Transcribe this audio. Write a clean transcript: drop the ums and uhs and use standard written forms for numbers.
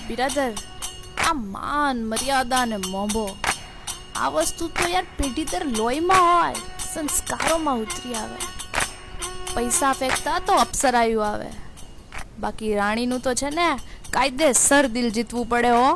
બિરાદર, આ માન મર્યાદા ને મોંબો આ વસ્તુ તો યાર પેઢી દર લોહીમાં હોય, સંસ્કારોમાં ઉતરી આવે. પૈસા ફેંકતા તો અપ્સરાયું આવે, બાકી રાણીનું તો છે ને કાયદેસર દિલ જીતવું પડે હો.